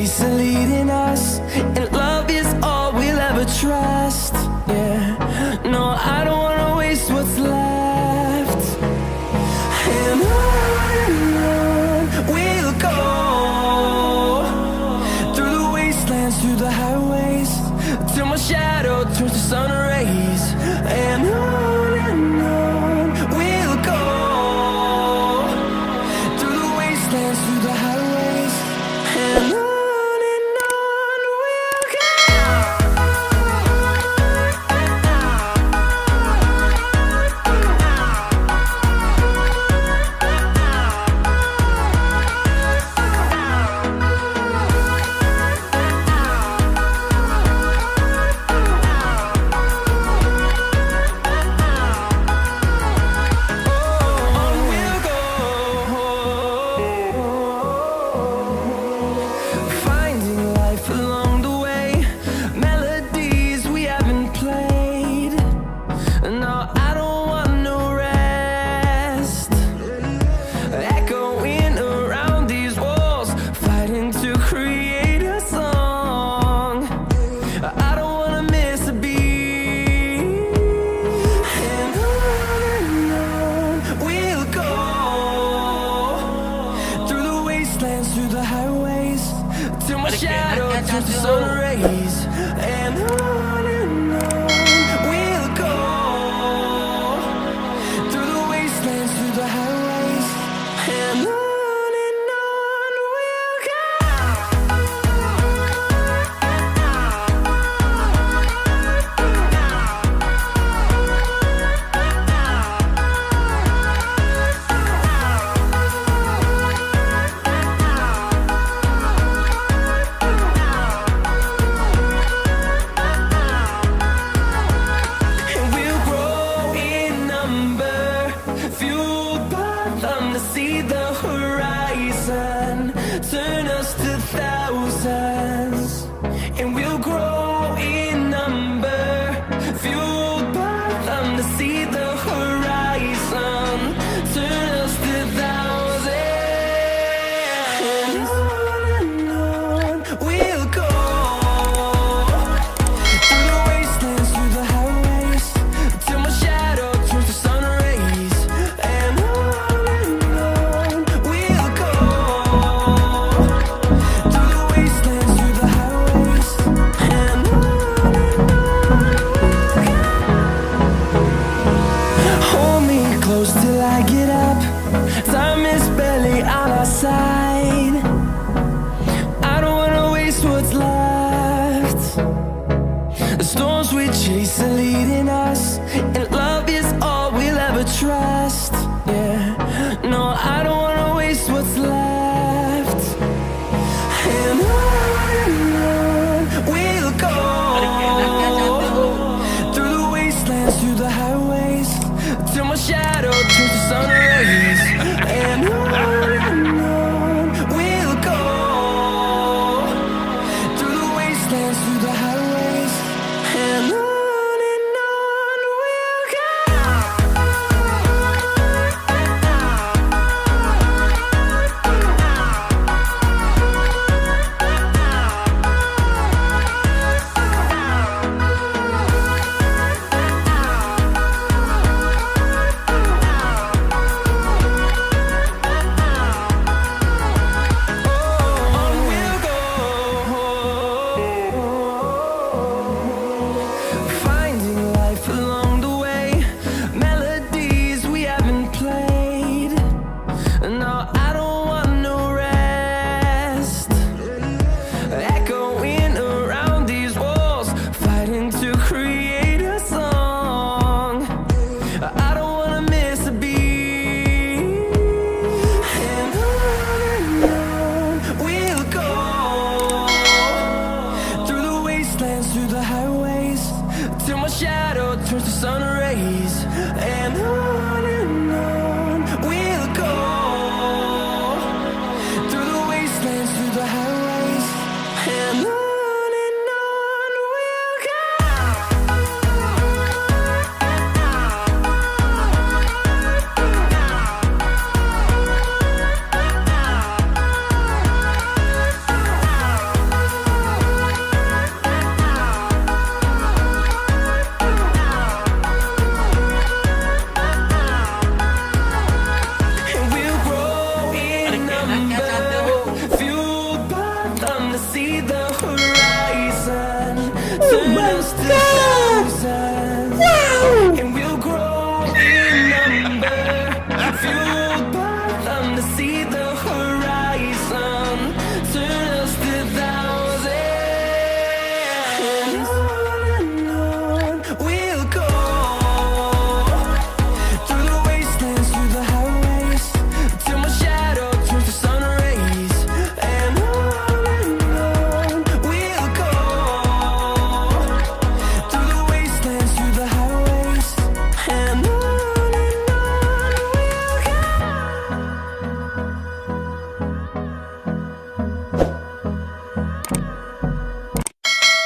peace are leading us, and love is all we'll ever trust. Yeah, no, I don't wanna waste what's left. And on we'll go, through the wastelands, through the highways, till my shadow turns to sun rays. And on we'll go, through the wastelands, through the highways, and on we'll go. Finding life along the way, melodies we haven't played. No, I don't want no rest. Echoing around these walls, fighting to create a song. I don't wanna miss a beat. And on we'll go, through the wastelands, through the highways, till my shadow turns to sun rays. And on we'll go, through the wastelands, through the highways, and on we'll go. And we'll grow in number, fueled by them to see the horizon, turn us to thousands. And we'll grow in number, fueled by them to see the horizon, turn us to thousands. And on we'll go, through the wastelands, through the highways, till my shadow turns to sun rays. And on we'll go, through the wastelands, through the highways, and on we'll go. Hold me close till I get up. Time